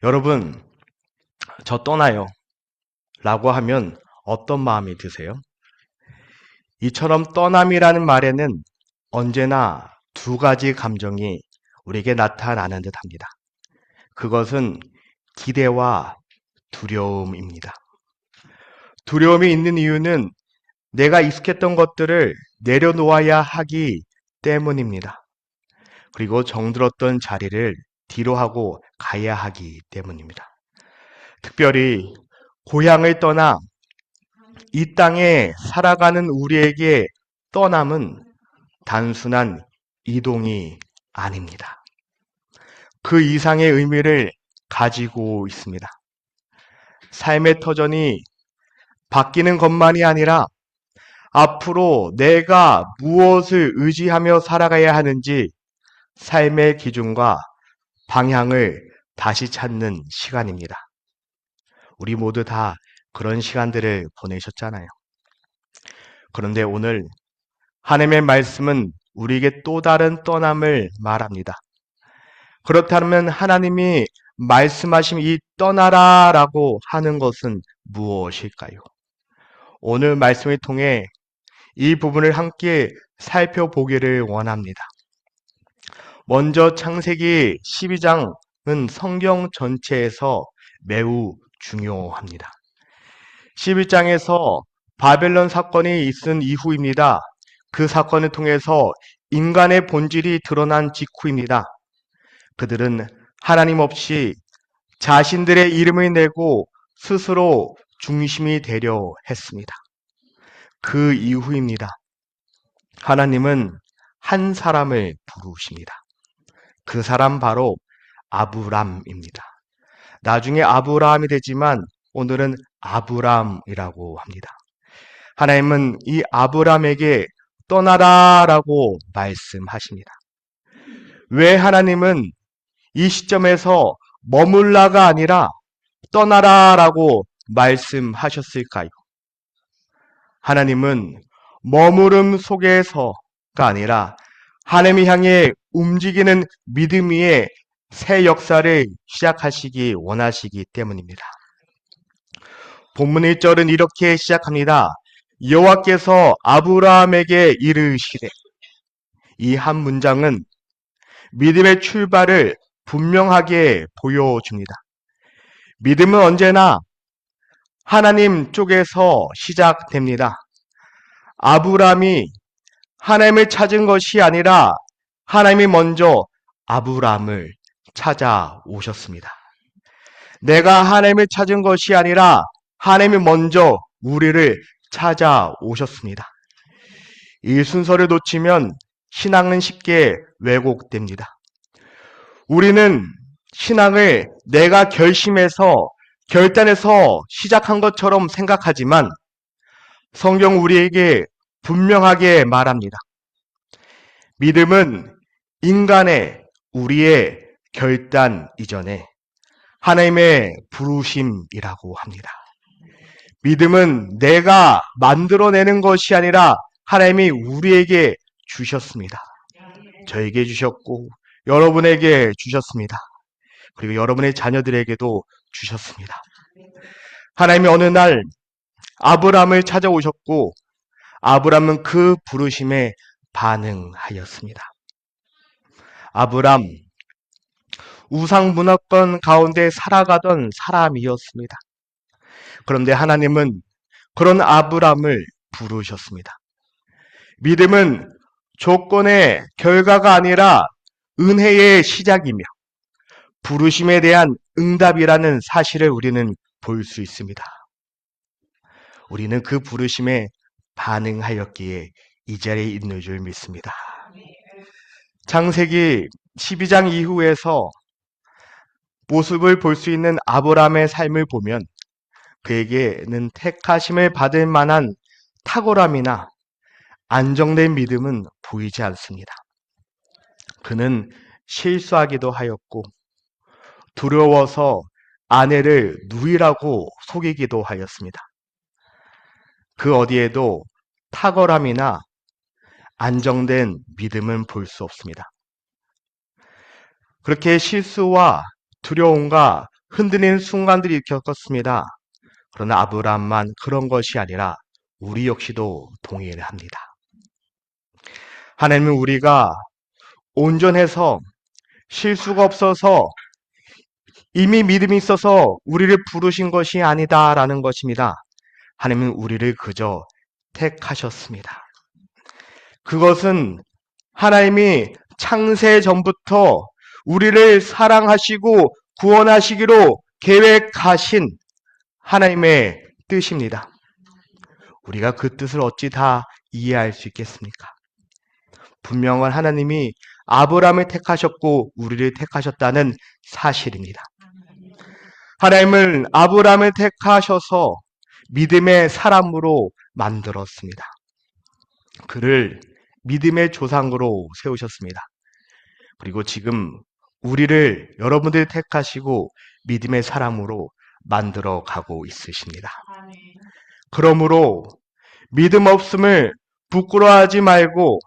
여러분, 저 떠나요. 라고 하면 어떤 마음이 드세요? 이처럼 떠남이라는 말에는 언제나 두 가지 감정이 우리에게 나타나는 듯 합니다. 그것은 기대와 두려움입니다. 두려움이 있는 이유는 내가 익숙했던 것들을 내려놓아야 하기 때문입니다. 그리고 정들었던 자리를 뒤로 하고 가야 하기 때문입니다. 특별히 고향을 떠나 이 땅에 살아가는 우리에게 떠남은 단순한 이동이 아닙니다. 그 이상의 의미를 가지고 있습니다. 삶의 터전이 바뀌는 것만이 아니라 앞으로 내가 무엇을 의지하며 살아가야 하는지 삶의 기준과 방향을 다시 찾는 시간입니다. 우리 모두 다 그런 시간들을 보내셨잖아요. 그런데 오늘 하나님의 말씀은 우리에게 또 다른 떠남을 말합니다. 그렇다면 하나님이 말씀하신 이 떠나라라고 하는 것은 무엇일까요? 오늘 말씀을 통해 이 부분을 함께 살펴보기를 원합니다. 먼저 창세기 12장은 성경 전체에서 매우 중요합니다. 11장에서 바벨론 사건이 있은 이후입니다. 그 사건을 통해서 인간의 본질이 드러난 직후입니다. 그들은 하나님 없이 자신들의 이름을 내고 스스로 중심이 되려 했습니다. 그 이후입니다. 하나님은 한 사람을 부르십니다. 그 사람 바로 아브람입니다. 나중에 아브라함이 되지만 오늘은 아브람이라고 합니다. 하나님은 이 아브람에게 떠나라라고 말씀하십니다. 왜 하나님은 이 시점에서 머물라가 아니라 떠나라라고 말씀하셨을까요? 하나님은 머무름 속에서가 아니라 하나님을 향해 움직이는 믿음 위에 새 역사를 시작하시기 원하시기 때문입니다. 본문 1절은 이렇게 시작합니다. 여호와께서 아브라함에게 이르시되. 이 한 문장은 믿음의 출발을 분명하게 보여줍니다. 믿음은 언제나 하나님 쪽에서 시작됩니다. 아브라함이 하나님을 찾은 것이 아니라 하나님이 먼저 아브라함을 찾아오셨습니다. 내가 하나님을 찾은 것이 아니라 하나님이 먼저 우리를 찾아오셨습니다. 이 순서를 놓치면 신앙은 쉽게 왜곡됩니다. 우리는 신앙을 내가 결심해서 결단해서 시작한 것처럼 생각하지만 성경 우리에게 분명하게 말합니다. 믿음은 인간의 우리의 결단 이전에 하나님의 부르심이라고 합니다. 믿음은 내가 만들어내는 것이 아니라 하나님이 우리에게 주셨습니다. 저에게 주셨고 여러분에게 주셨습니다. 그리고 여러분의 자녀들에게도 주셨습니다. 하나님이 어느 날 아브람을 찾아오셨고 아브람은 그 부르심에 반응하였습니다. 아브람, 우상 문화권 가운데 살아가던 사람이었습니다. 그런데 하나님은 그런 아브람을 부르셨습니다. 믿음은 조건의 결과가 아니라 은혜의 시작이며 부르심에 대한 응답이라는 사실을 우리는 볼 수 있습니다. 우리는 그 부르심에 반응하였기에 이 자리에 있는 줄 믿습니다. 창세기 12장 이후에서 모습을 볼 수 있는 아브라함의 삶을 보면 그에게는 택하심을 받을 만한 탁월함이나 안정된 믿음은 보이지 않습니다. 그는 실수하기도 하였고 두려워서 아내를 누이라고 속이기도 하였습니다. 그 어디에도 탁월함이나 안정된 믿음은 볼 수 없습니다. 그렇게 실수와 두려움과 흔들리는 순간들이 겪었습니다. 그러나 아브라함만 그런 것이 아니라 우리 역시도 동의를 합니다. 하나님은 우리가 온전해서 실수가 없어서 이미 믿음이 있어서 우리를 부르신 것이 아니다라는 것입니다. 하나님은 우리를 그저 택하셨습니다. 그것은 하나님이 창세 전부터 우리를 사랑하시고 구원하시기로 계획하신 하나님의 뜻입니다. 우리가 그 뜻을 어찌 다 이해할 수 있겠습니까? 분명한 하나님이 아브라함을 택하셨고 우리를 택하셨다는 사실입니다. 하나님은 아브라함을 택하셔서 믿음의 사람으로 만들었습니다. 그를 믿음의 조상으로 세우셨습니다. 그리고 지금 우리를 여러분들이 택하시고 믿음의 사람으로 만들어 가고 있으십니다. 그러므로 믿음 없음을 부끄러워하지 말고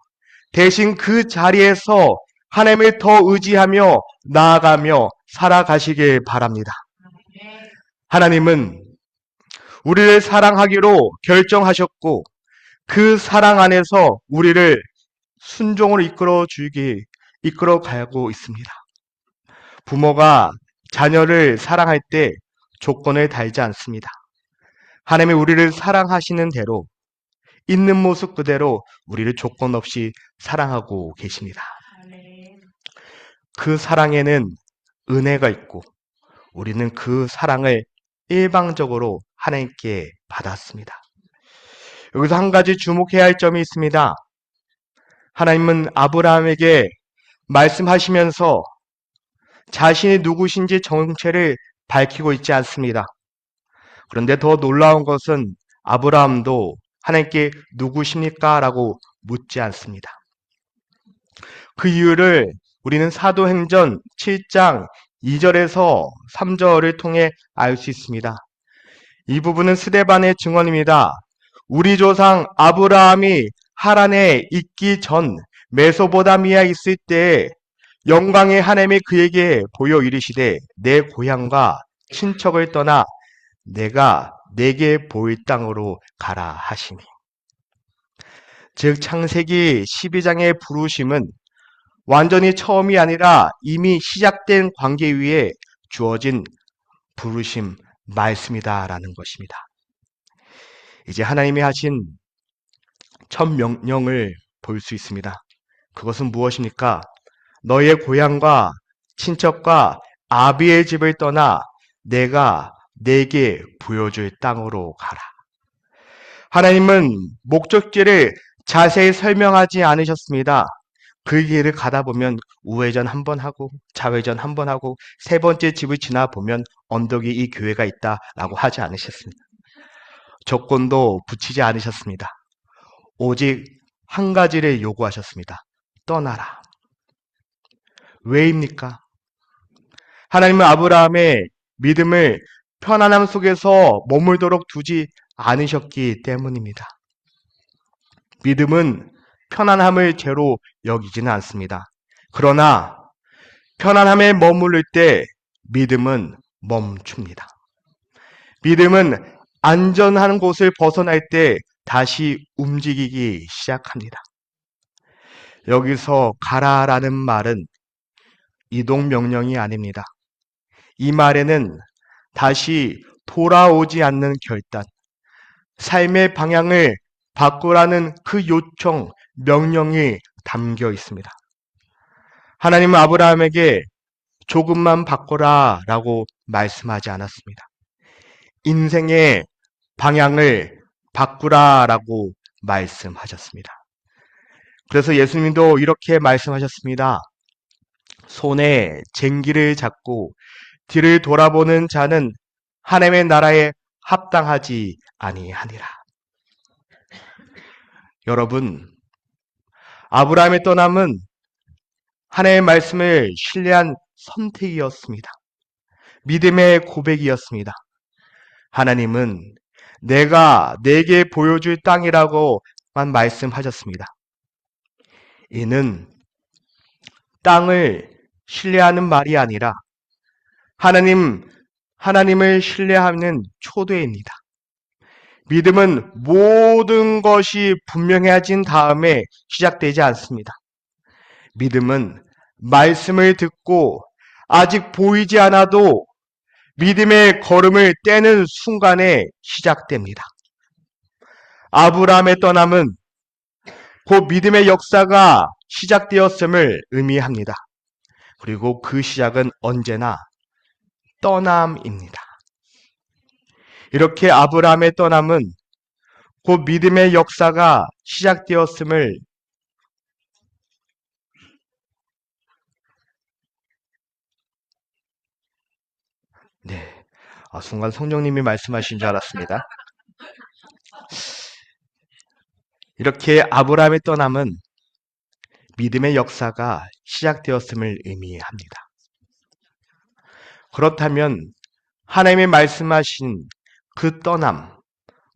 대신 그 자리에서 하나님을 더 의지하며 나아가며 살아가시길 바랍니다. 하나님은 우리를 사랑하기로 결정하셨고 그 사랑 안에서 우리를 순종으로 이끌어 가고 있습니다. 부모가 자녀를 사랑할 때 조건을 달지 않습니다. 하나님이 우리를 사랑하시는 대로 있는 모습 그대로 우리를 조건 없이 사랑하고 계십니다. 그 사랑에는 은혜가 있고 우리는 그 사랑을 일방적으로 하나님께 받았습니다. 여기서 한 가지 주목해야 할 점이 있습니다. 하나님은 아브라함에게 말씀하시면서 자신이 누구신지 정체를 밝히고 있지 않습니다. 그런데 더 놀라운 것은 아브라함도 하나님께 누구십니까? 라고 묻지 않습니다. 그 이유를 우리는 사도행전 7장 2절에서 3절을 통해 알 수 있습니다. 이 부분은 스데반의 증언입니다. 우리 조상 아브라함이 하란에 있기 전 메소포타미아에 있을 때에 영광의 하나님이 그에게 보여 이르시되 내 고향과 친척을 떠나 내가 내게 보일 땅으로 가라 하시니. 즉 창세기 12장의 부르심은 완전히 처음이 아니라 이미 시작된 관계 위에 주어진 부르심 말씀이다라는 것입니다. 이제 하나님이 하신 첫 명령을 볼 수 있습니다. 그것은 무엇입니까? 너의 고향과 친척과 아비의 집을 떠나 내가 내게 보여줄 땅으로 가라. 하나님은 목적지를 자세히 설명하지 않으셨습니다. 그 길을 가다 보면 우회전 한번 하고 좌회전 한번 하고 세 번째 집을 지나 보면 언덕에 이 교회가 있다라고 하지 않으셨습니다. 조건도 붙이지 않으셨습니다. 오직 한 가지를 요구하셨습니다. 떠나라. 왜입니까? 하나님은 아브라함의 믿음을 편안함 속에서 머물도록 두지 않으셨기 때문입니다. 믿음은 편안함을 죄로 여기지는 않습니다. 그러나 편안함에 머무를 때 믿음은 멈춥니다. 믿음은 안전한 곳을 벗어날 때 다시 움직이기 시작합니다. 여기서 가라라는 말은 이동 명령이 아닙니다. 이 말에는 다시 돌아오지 않는 결단, 삶의 방향을 바꾸라는 그 요청, 명령이 담겨 있습니다. 하나님은 아브라함에게 조금만 바꿔라 라고 말씀하지 않았습니다. 인생의 방향을 바꾸라 라고 말씀하셨습니다. 그래서 예수님도 이렇게 말씀하셨습니다. 손에 쟁기를 잡고 뒤를 돌아보는 자는 하나님의 나라에 합당하지 아니하니라. 여러분, 아브라함의 떠남은 하나님의 말씀을 신뢰한 선택이었습니다. 믿음의 고백이었습니다. 하나님은 내가 내게 보여줄 땅이라고만 말씀하셨습니다. 이는 땅을 신뢰하는 말이 아니라 하나님 하나님을 신뢰하는 초대입니다. 믿음은 모든 것이 분명해진 다음에 시작되지 않습니다. 믿음은 말씀을 듣고 아직 보이지 않아도 믿음의 걸음을 떼는 순간에 시작됩니다. 아브라함의 떠남은 곧 믿음의 역사가 시작되었음을 의미합니다. 그리고 그 시작은 언제나 떠남입니다. 이렇게 아브라함의 떠남은 곧 믿음의 역사가 시작되었음을 순간 성령님이 말씀하신 줄 알았습니다. 이렇게 아브라함의 떠남은 믿음의 역사가 시작되었음을 의미합니다. 그렇다면 하나님이 말씀하신 그 떠남,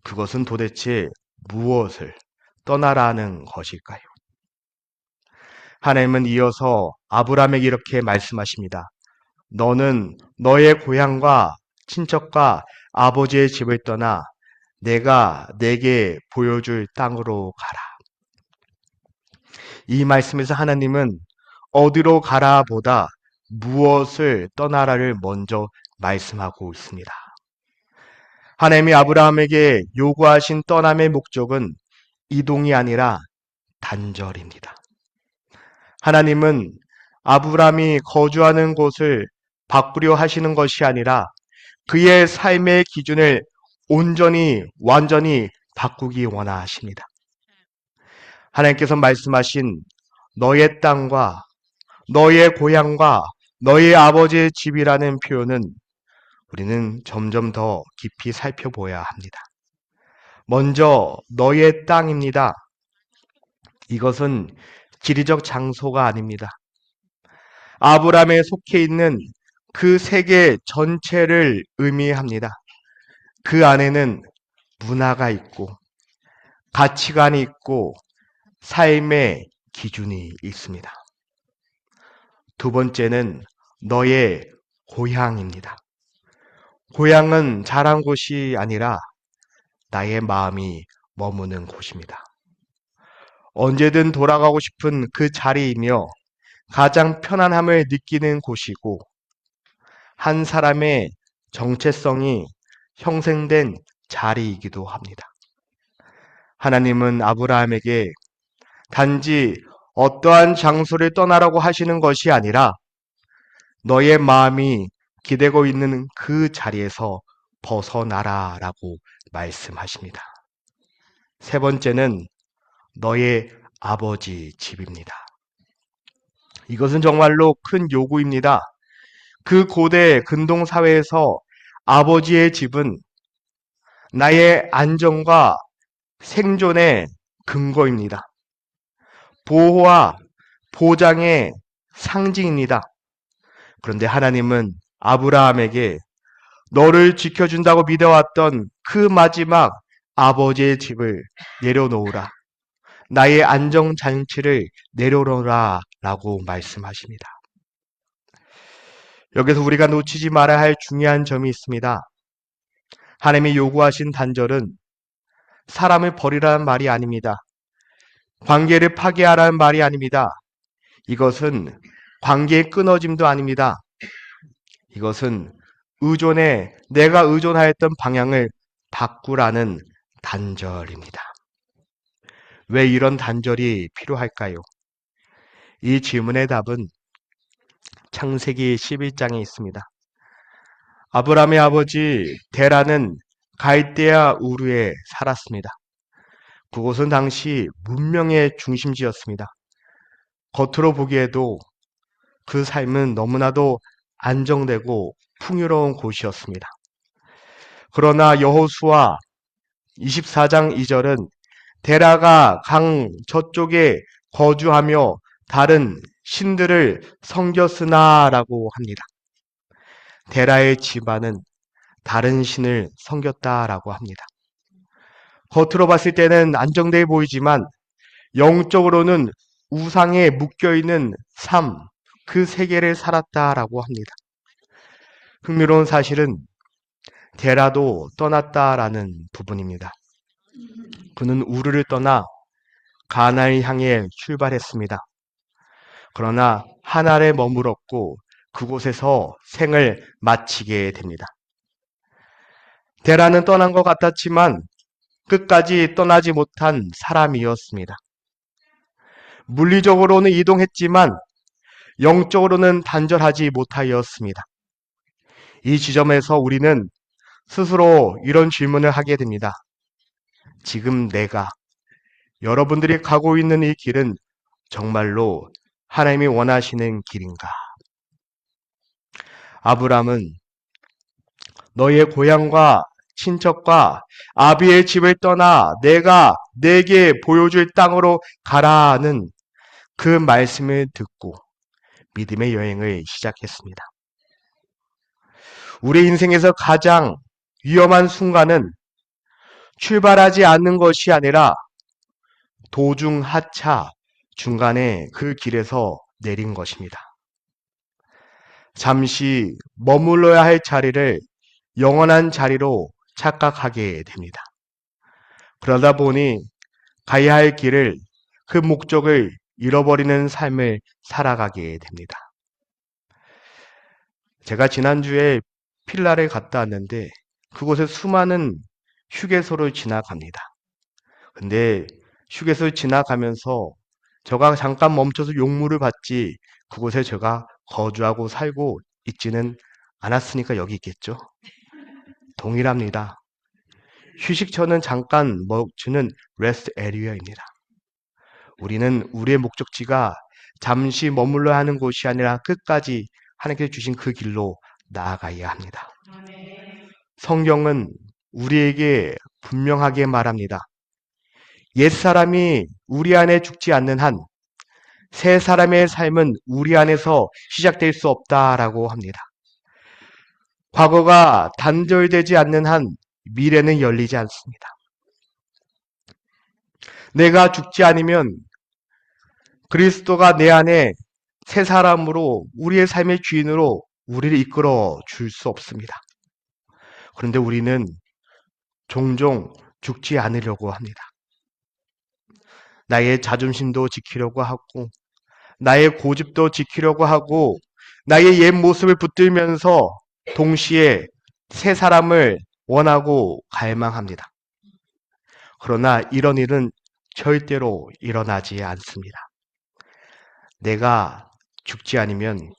그것은 도대체 무엇을 떠나라는 것일까요? 하나님은 이어서 아브라함에게 이렇게 말씀하십니다. 너는 너의 고향과 친척과 아버지의 집을 떠나 내가 내게 보여줄 땅으로 가라. 이 말씀에서 하나님은 어디로 가라 보다 무엇을 떠나라를 먼저 말씀하고 있습니다. 하나님이 아브라함에게 요구하신 떠남의 목적은 이동이 아니라 단절입니다. 하나님은 아브라함이 거주하는 곳을 바꾸려 하시는 것이 아니라 그의 삶의 기준을 온전히 완전히 바꾸기 원하십니다. 하나님께서 말씀하신 너의 땅과 너의 고향과 너의 아버지의 집이라는 표현은 우리는 점점 더 깊이 살펴보아야 합니다. 먼저 너의 땅입니다. 이것은 지리적 장소가 아닙니다. 아브라함에 속해 있는 그 세계 전체를 의미합니다. 그 안에는 문화가 있고 가치관이 있고 삶의 기준이 있습니다. 두 번째는 너의 고향입니다. 고향은 자란 곳이 아니라 나의 마음이 머무는 곳입니다. 언제든 돌아가고 싶은 그 자리이며 가장 편안함을 느끼는 곳이고 한 사람의 정체성이 형성된 자리이기도 합니다. 하나님은 아브라함에게 단지 어떠한 장소를 떠나라고 하시는 것이 아니라 너의 마음이 기대고 있는 그 자리에서 벗어나라라고 말씀하십니다. 세 번째는 너의 아버지 집입니다. 이것은 정말로 큰 요구입니다. 그 고대 근동 사회에서 아버지의 집은 나의 안정과 생존의 근거입니다. 보호와 보장의 상징입니다. 그런데 하나님은 아브라함에게 너를 지켜준다고 믿어왔던 그 마지막 아버지의 집을 내려놓으라. 나의 안정장치를 내려놓으라 라고 말씀하십니다. 여기서 우리가 놓치지 말아야 할 중요한 점이 있습니다. 하나님이 요구하신 단절은 사람을 버리라는 말이 아닙니다. 관계를 파괴하라는 말이 아닙니다. 이것은 관계의 끊어짐도 아닙니다. 이것은 내가 의존하였던 방향을 바꾸라는 단절입니다. 왜 이런 단절이 필요할까요? 이 질문의 답은 창세기 11장에 있습니다. 아브라함의 아버지 데라는 갈대아 우르에 살았습니다. 그곳은 당시 문명의 중심지였습니다. 겉으로 보기에도 그 삶은 너무나도 안정되고 풍요로운 곳이었습니다. 그러나 여호수아 24장 2절은 데라가 강 저쪽에 거주하며 다른 신들을 섬겼으나라고 합니다. 데라의 집안은 다른 신을 섬겼다라고 합니다. 겉으로 봤을 때는 안정돼 보이지만 영적으로는 우상에 묶여있는 삶, 그 세계를 살았다라고 합니다. 흥미로운 사실은 데라도 떠났다라는 부분입니다. 그는 우르를 떠나 가나안을 향해 출발했습니다. 그러나 하날에 머물었고 그곳에서 생을 마치게 됩니다. 데라는 떠난 것 같았지만 끝까지 떠나지 못한 사람이었습니다. 물리적으로는 이동했지만 영적으로는 단절하지 못하였습니다. 이 지점에서 우리는 스스로 이런 질문을 하게 됩니다. 지금 내가, 여러분들이 가고 있는 이 길은 정말로 하나님이 원하시는 길인가? 아브람은 너의 고향과 친척과 아비의 집을 떠나 내가 내게 보여줄 땅으로 가라는 그 말씀을 듣고 믿음의 여행을 시작했습니다. 우리 인생에서 가장 위험한 순간은 출발하지 않는 것이 아니라 도중 하차, 중간에 그 길에서 내린 것입니다. 잠시 머물러야 할 자리를 영원한 자리로 착각하게 됩니다. 그러다 보니 가야 할 길을, 그 목적을 잃어버리는 삶을 살아가게 됩니다. 제가 지난주에 필라를 갔다 왔는데 그곳에 수많은 휴게소를 지나갑니다. 근데 휴게소를 지나가면서 제가 잠깐 멈춰서 용무를 받지 그곳에 제가 거주하고 살고 있지는 않았으니까 여기 있겠죠. 동일합니다. 휴식처는 잠깐 멈추는 레스트 에리어입니다. 우리는 우리의 목적지가 잠시 머물러야 하는 곳이 아니라 끝까지 하나님께서 주신 그 길로 나아가야 합니다. 성경은 우리에게 분명하게 말합니다. 옛사람이 우리 안에 죽지 않는 한 새 사람의 삶은 우리 안에서 시작될 수 없다라고 합니다. 과거가 단절되지 않는 한 미래는 열리지 않습니다. 내가 죽지 않으면 그리스도가 내 안에 새 사람으로 우리의 삶의 주인으로 우리를 이끌어 줄 수 없습니다. 그런데 우리는 종종 죽지 않으려고 합니다. 나의 자존심도 지키려고 하고 나의 고집도 지키려고 하고 나의 옛 모습을 붙들면서 동시에 새 사람을 원하고 갈망합니다. 그러나 이런 일은 절대로 일어나지 않습니다. 내가 죽지 않으면,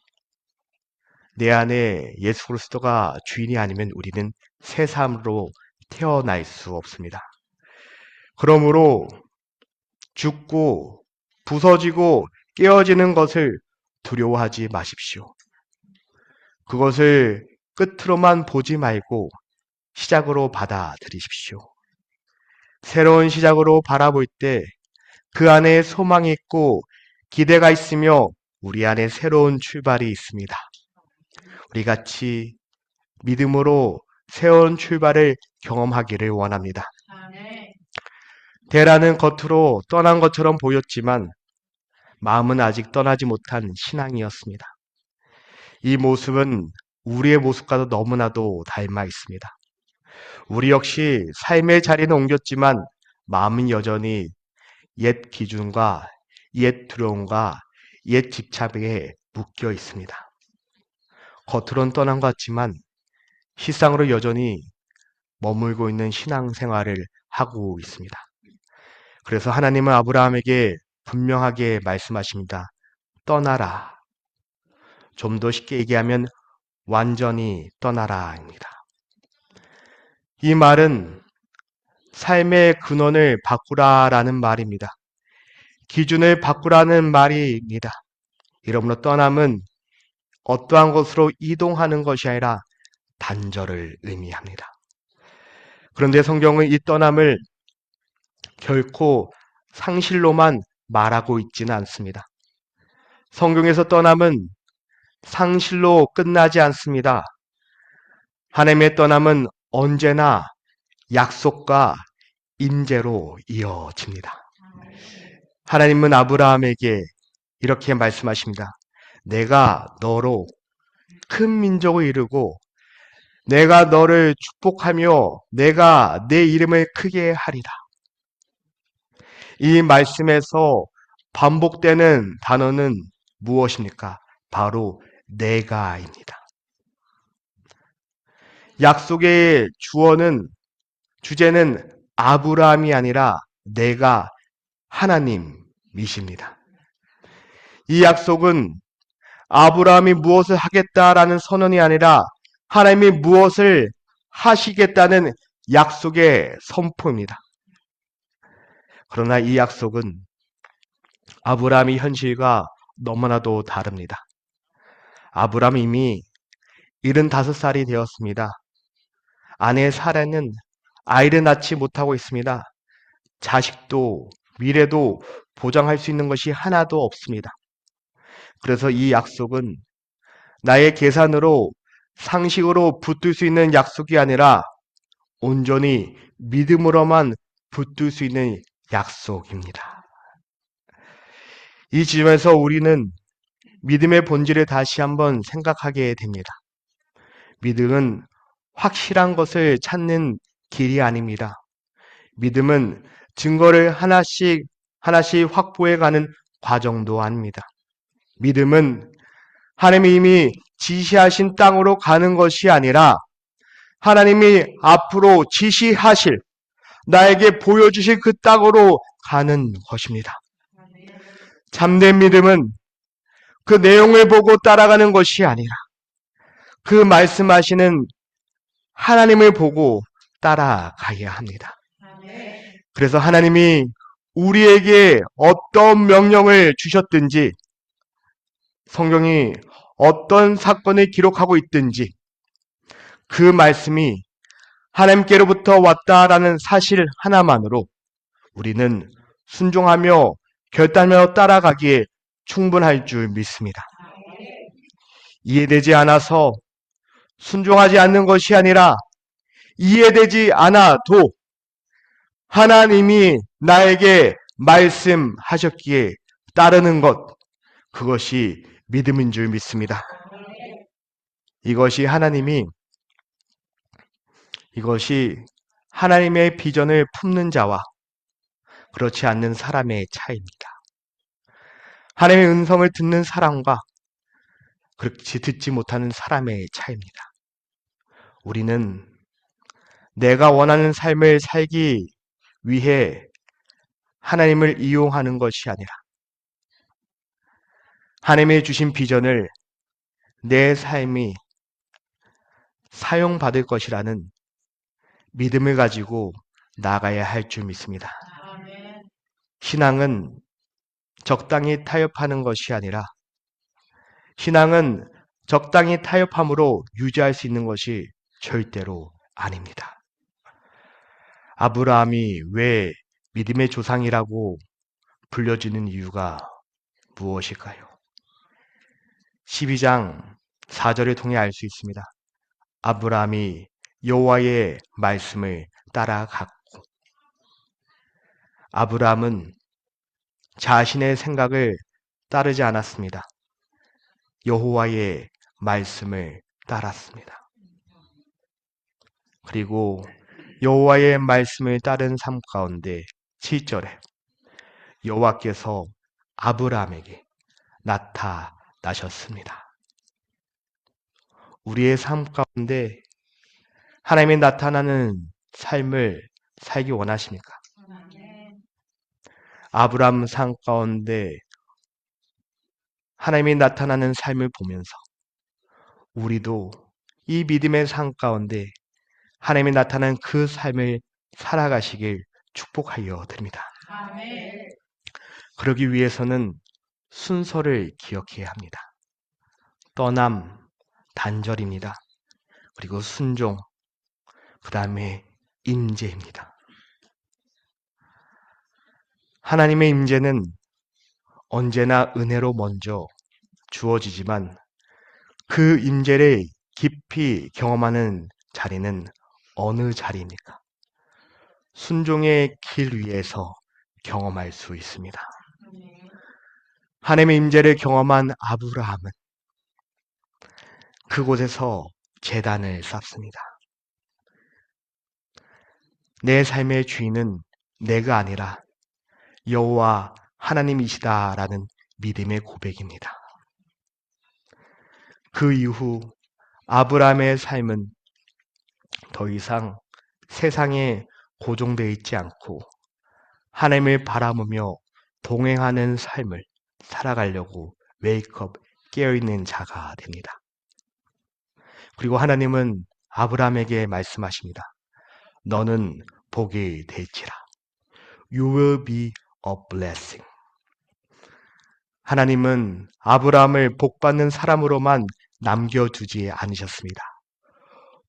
내 안에 예수 그리스도가 주인이 아니면 우리는 새 사람으로 태어날 수 없습니다. 그러므로 죽고 부서지고 깨어지는 것을 두려워하지 마십시오. 그것을 끝으로만 보지 말고 시작으로 받아들이십시오. 새로운 시작으로 바라볼 때 그 안에 소망이 있고 기대가 있으며 우리 안에 새로운 출발이 있습니다. 우리 같이 믿음으로 새로운 출발을 경험하기를 원합니다. 데라는 겉으로 떠난 것처럼 보였지만 마음은 아직 떠나지 못한 신앙이었습니다. 이 모습은 우리의 모습과도 너무나도 닮아 있습니다. 우리 역시 삶의 자리는 옮겼지만 마음은 여전히 옛 기준과 옛 두려움과 옛 집착에 묶여 있습니다. 겉으로는 떠난 것 같지만 실상으로 여전히 머물고 있는 신앙생활을 하고 있습니다. 그래서 하나님은 아브라함에게 분명하게 말씀하십니다. 떠나라. 좀 더 쉽게 얘기하면 완전히 떠나라입니다. 이 말은 삶의 근원을 바꾸라라는 말입니다. 기준을 바꾸라는 말입니다. 이러므로 떠남은 어떠한 곳으로 이동하는 것이 아니라 단절을 의미합니다. 그런데 성경은 이 떠남을 결코 상실로만 말하고 있지는 않습니다. 성경에서 떠남은 상실로 끝나지 않습니다. 하나님의 떠남은 언제나 약속과 임재로 이어집니다. 하나님은 아브라함에게 이렇게 말씀하십니다. 내가 너로 큰 민족을 이루고 내가 너를 축복하며 내가 내 이름을 크게 하리라. 이 말씀에서 반복되는 단어는 무엇입니까? 바로 내가입니다. 약속의 주제는 아브라함이 아니라 내가 하나님이십니다. 이 약속은 아브라함이 무엇을 하겠다라는 선언이 아니라 하나님이 무엇을 하시겠다는 약속의 선포입니다. 그러나 이 약속은 아브라함의 현실과 너무나도 다릅니다. 아브라함이 이미 75살이 되었습니다. 아내 사라는 아이를 낳지 못하고 있습니다. 자식도 미래도 보장할 수 있는 것이 하나도 없습니다. 그래서 이 약속은 나의 계산으로 상식으로 붙들 수 있는 약속이 아니라 온전히 믿음으로만 붙들 수 있는 약속입니다. 이 지점에서 우리는 믿음의 본질을 다시 한번 생각하게 됩니다. 믿음은 확실한 것을 찾는 길이 아닙니다. 믿음은 증거를 하나씩 확보해가는 과정도 아닙니다. 믿음은 하나님이 이미 지시하신 땅으로 가는 것이 아니라 하나님이 앞으로 지시하실, 나에게 보여주실 그 땅으로 가는 것입니다. 참된 믿음은 그 내용을 보고 따라가는 것이 아니라 그 말씀하시는 하나님을 보고 따라가야 합니다. 그래서 하나님이 우리에게 어떤 명령을 주셨든지, 성경이 어떤 사건을 기록하고 있든지 그 말씀이 하나님께로부터 왔다라는 사실 하나만으로 우리는 순종하며 결단하며 따라가기에 충분할 줄 믿습니다. 이해되지 않아서 순종하지 않는 것이 아니라 이해되지 않아도 하나님이 나에게 말씀하셨기에 따르는 것, 그것이 믿음인 줄 믿습니다. 이것이 하나님의 비전을 품는 자와 그렇지 않는 사람의 차이입니다. 하나님의 음성을 듣는 사람과 그렇지 듣지 못하는 사람의 차이입니다. 우리는 내가 원하는 삶을 살기 위해 하나님을 이용하는 것이 아니라 하나님이 주신 비전을 내 삶이 사용받을 것이라는 믿음을 가지고 나가야 할 줄 믿습니다. 신앙은 적당히 타협하는 것이 아니라 신앙은 적당히 타협함으로 유지할 수 있는 것이 절대로 아닙니다. 아브라함이 왜 믿음의 조상이라고 불려지는 이유가 무엇일까요? 12장 4절을 통해 알 수 있습니다. 아브라함이 여호와의 말씀을 따라갔고, 아브라함은 자신의 생각을 따르지 않았습니다. 여호와의 말씀을 따랐습니다. 그리고 여호와의 말씀을 따른 삶 가운데 7절에 여호와께서 아브라함에게 나타나셨습니다. 우리의 삶 가운데 하나님이 나타나는 삶을 살기 원하십니까? 아브라함 삶 가운데 하나님이 나타나는 삶을 보면서 우리도 이 믿음의 삶 가운데 하나님이 나타난 그 삶을 살아가시길 축복하여 드립니다. 그러기 위해서는 순서를 기억해야 합니다. 떠남, 단절입니다. 그리고 순종, 그 다음에 임재입니다. 하나님의 임재는 언제나 은혜로 먼저 주어지지만 그 임재를 깊이 경험하는 자리는 어느 자리입니까? 순종의 길 위에서 경험할 수 있습니다. 하나님의 임재를 경험한 아브라함은 그곳에서 제단을 쌓습니다. 내 삶의 주인은 내가 아니라 여호와 하나님이시다라는 믿음의 고백입니다. 그 이후 아브라함의 삶은 더 이상 세상에 고정되어 있지 않고 하나님을 바라보며 동행하는 삶을 살아가려고 웨이크업, 깨어있는 자가 됩니다. 그리고 하나님은 아브라함에게 말씀하십니다. 너는 복이 될지라. You will be a blessing. 하나님은 아브라함을 복받는 사람으로만 남겨두지 않으셨습니다.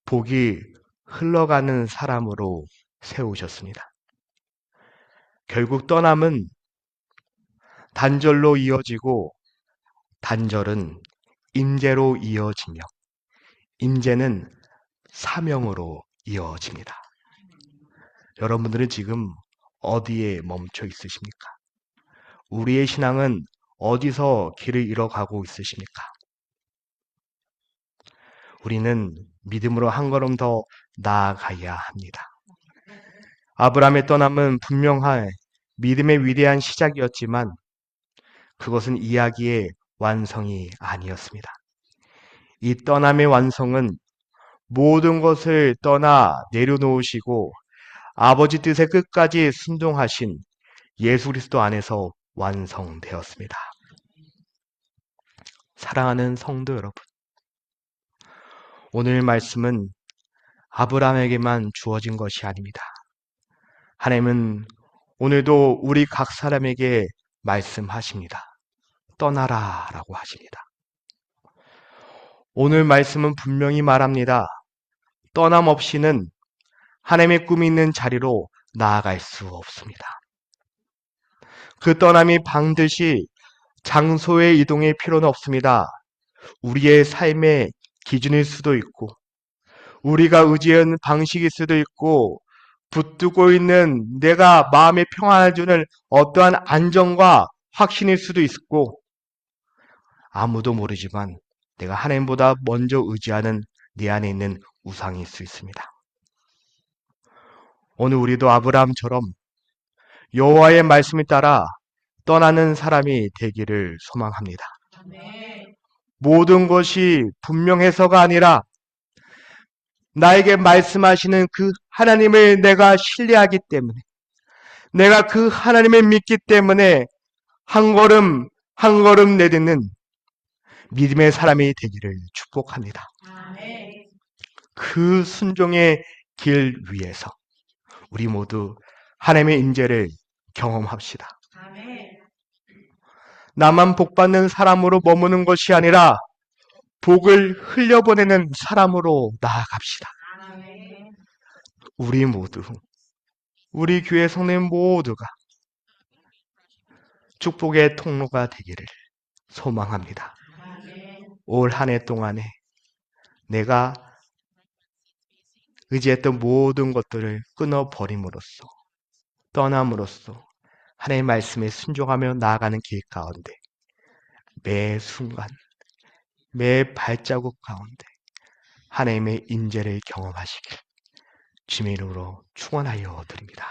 복이 흘러가는 사람으로 세우셨습니다. 결국 떠남은 단절로 이어지고 단절은 임재로 이어지며 임재는 사명으로 이어집니다. 여러분들은 지금 어디에 멈춰 있으십니까? 우리의 신앙은 어디서 길을 잃어가고 있으십니까? 우리는 믿음으로 한 걸음 더 나아가야 합니다. 아브라함의 떠남은 분명한 믿음의 위대한 시작이었지만 그것은 이야기의 완성이 아니었습니다. 이 떠남의 완성은 모든 것을 떠나 내려놓으시고 아버지 뜻에 끝까지 순종하신 예수 그리스도 안에서 완성되었습니다. 사랑하는 성도 여러분, 오늘 말씀은 아브라함에게만 주어진 것이 아닙니다. 하나님은 오늘도 우리 각 사람에게 말씀하십니다. 떠나라 라고 하십니다. 오늘 말씀은 분명히 말합니다. 떠남 없이는 하나님의 꿈이 있는 자리로 나아갈 수 없습니다. 그 떠남이 반드시 장소의 이동의 필요는 없습니다. 우리의 삶의 기준일 수도 있고 우리가 의지하는 방식일 수도 있고 붙들고 있는 내가 마음의 평안을 주는 어떠한 안정과 확신일 수도 있고 아무도 모르지만 내가 하나님보다 먼저 의지하는 내 안에 있는 우상일 수 있습니다. 오늘 우리도 아브라함처럼 여호와의 말씀에 따라 떠나는 사람이 되기를 소망합니다. 모든 것이 분명해서가 아니라 나에게 말씀하시는 그 하나님을 내가 신뢰하기 때문에 내가 그 하나님을 믿기 때문에 한 걸음 한 걸음 내딛는 믿음의 사람이 되기를 축복합니다. 그 순종의 길 위에서 우리 모두 하나님의 임재를 경험합시다. 나만 복받는 사람으로 머무는 것이 아니라 복을 흘려보내는 사람으로 나아갑시다. 우리 모두, 우리 교회 성도님 모두가 축복의 통로가 되기를 소망합니다. 올 한 해 동안에 내가 의지했던 모든 것들을 끊어버림으로써 떠남으로써 하나님의 말씀에 순종하며 나아가는 길 가운데 매 순간 매 발자국 가운데 하나님의 임재를 경험하시길 주님의 이름으로 축원하여 드립니다.